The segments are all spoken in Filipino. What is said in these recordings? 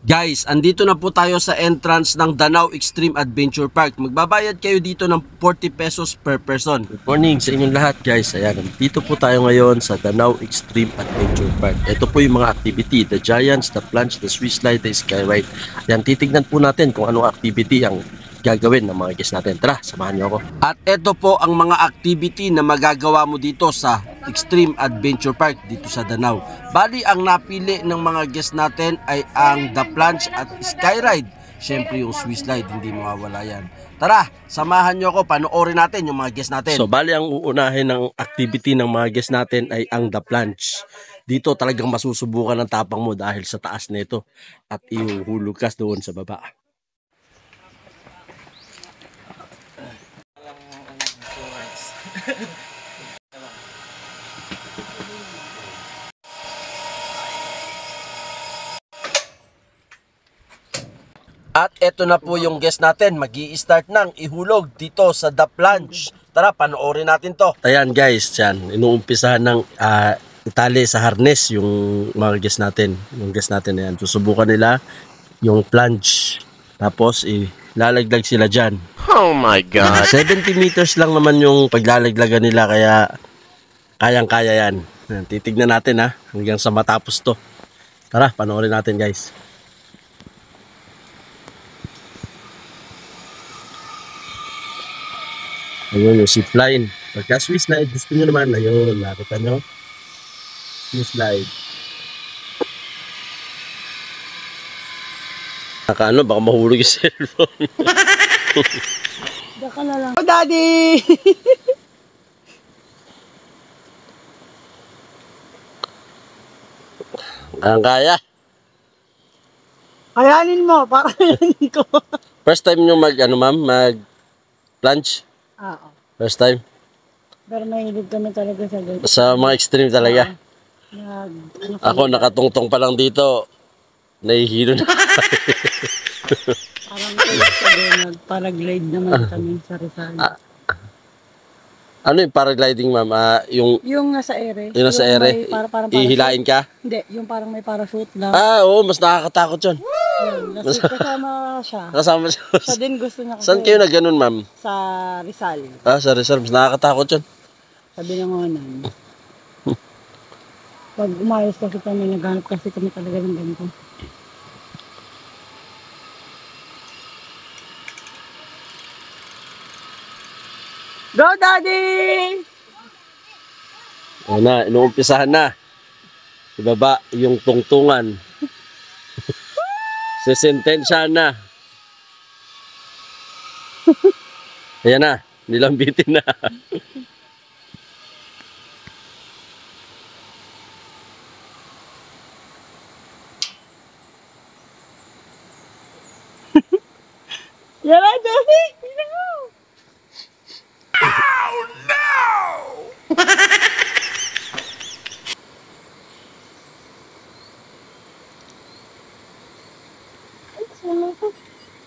Guys, andito na po tayo sa entrance ng Danau Extreme Adventure Park. Magbabayad kayo dito ng 40 pesos per person. Good morning sa inyong lahat guys. Ayan, dito po tayo ngayon sa Danau Extreme Adventure Park. Ito po yung mga activity, the Giants, the Plunge, the Swiss Slide, the Skyride. Ayan, titignan po natin kung anong activity ang gagawin ng mga guests natin. Tara, samahan niyo ako. At ito po ang mga activity na magagawa mo dito sa Extreme Adventure Park dito sa Danau. Bali, ang napili ng mga guests natin ay ang The Plunge at Skyride. Siyempre yung Swiss Slide, hindi mawawala yan. Tara, samahan nyo ako, panoorin natin yung mga guests natin. So bali, ang uunahin ng activity ng mga guests natin ay ang The Plunge. Dito talagang masusubukan ang tapang mo dahil sa taas nito at ihuhulog ka doon sa baba. At eto na po yung guest natin, magi-start nang ihulog dito sa The Plunge. Tara, panoorin natin to. Ayan guys, yan, inuumpisahan ng itali sa harness yung mga guest natin. Yung guest natin, ayan, susubukan nila yung plunge. Tapos, lalaglag sila dyan. Oh my God! 70 meters lang naman yung paglalaglagan nila, kaya kayang-kaya yan. Ayan, titignan natin hanggang sa matapos to. Tara, panoorin natin guys. Ayun yung zipline. Pagka Swiss Slide, gusto nyo naman, ayun, nakita nyo. Swiss Slide. Nakaano, baka mahulog yung cellphone. Baka na lang. Oh, Daddy! Kaya. Kayanin mo, para kayanin ko. First time nyo mag-plunge? Oo. First time? Pero nahilig kami talaga sa ganyan. Sa mga extreme talaga? Ako, nakatungtong pa lang dito. Nahihilo na. Parang nag-paraglide naman kami sa Rizal. Ano yung paragliding, ma'am? Yung nasa ere. Yung nasa ere? Parang Ihilain ka? Hindi, yung parang may parachute lang. Oo, mas nakakatakot yun. Kasama siya. Kasama siya. Siya din gusto niya kasi. Saan kayo na ganun, ma'am? Sa Rizal. Sa Rizal. Mas nakakatakot yun. Sabi ng onan. Pag umayos kasi kami, naghanap kasi kami talaga ng ganito. Go, Daddy! Ayan na, inuumpisahan na. Ibaba yung tungtungan. Sesentensya na. Ayan na, nilambitin na. Yan na, Daddy! Oh no!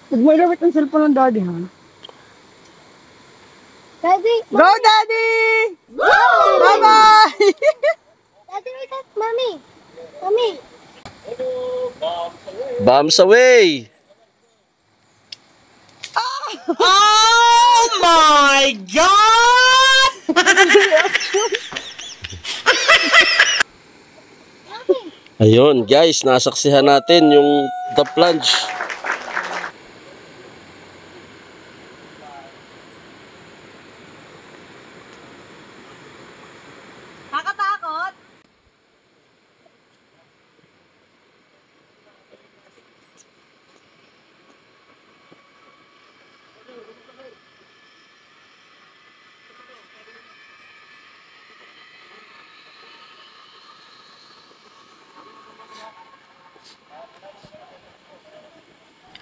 Huwag mo ilawit ang cellphone ng Daddy, ha? Daddy! Go, Daddy! Go! Bye-bye! Daddy, wait up! Mommy! Mommy! Bombs away! Oh my God! Ayun, guys, nasaksihan natin yung The Plunge. Nakakatakot?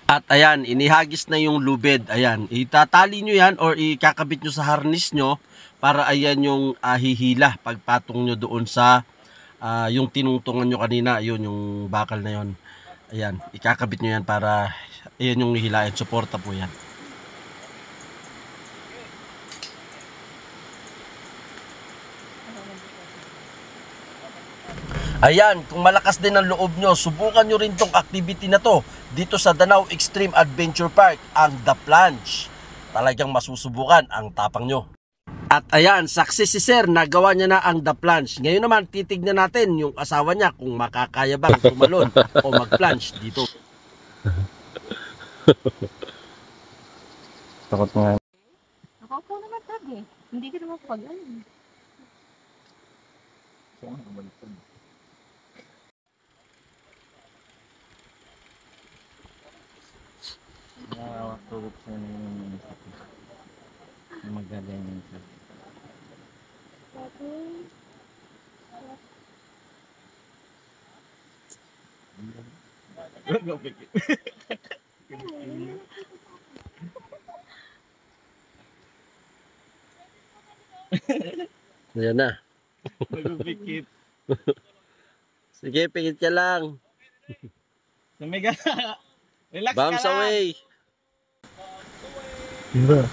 At ayan, inihagis na yung lubid. Ayan, itatali nyo yan or ikakabit nyo sa harness nyo para ayan yung hihila pagpatong nyo doon sa yung tinungtungan nyo kanina. Ayun, yung bakal na yun. Ayan, ikakabit nyo yan para ayan yung hihilain. Suporta po yan. Ayan, kung malakas din ang loob nyo, subukan nyo rin tong activity na to dito sa Danau Extreme Adventure Park, ang The Plunge. Talagang masusubukan ang tapang nyo. At ayan, success si Sir, nagawa niya na ang The Plunge. Ngayon naman, titignan natin yung asawa niya kung makakaya bang tumalon o mag-plunge dito. Takot nga. Nakaupo naman tagi. Hindi ka naman pag-alim. Nakakatulog siya ng magaling siya. Ayan na. Sige, pikit ka lang. Sumiga. Relax Bounce ka lang. away. Oh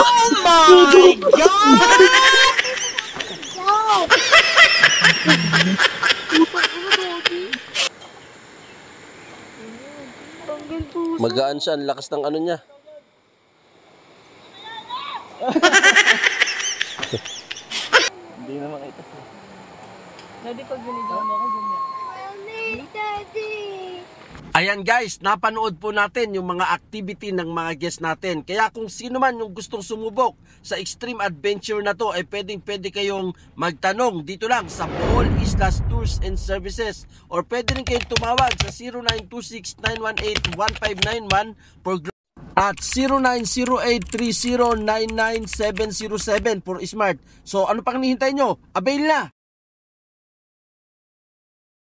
my God! Wow! Magaan siya, ang lakas ng ano niya. Hindi na makita siya. Mommy, Daddy! Ayan guys, napanood po natin yung mga activity ng mga guests natin. Kaya kung sino man yung gustong sumubok sa extreme adventure na to, ay pwede kayong magtanong dito lang sa Bohol Islas Tours and Services. Or pwede rin kayong tumawag sa 0926-918-1591 at 0908-30-99707 for Smart. So ano pang hinihintay nyo? Avail na!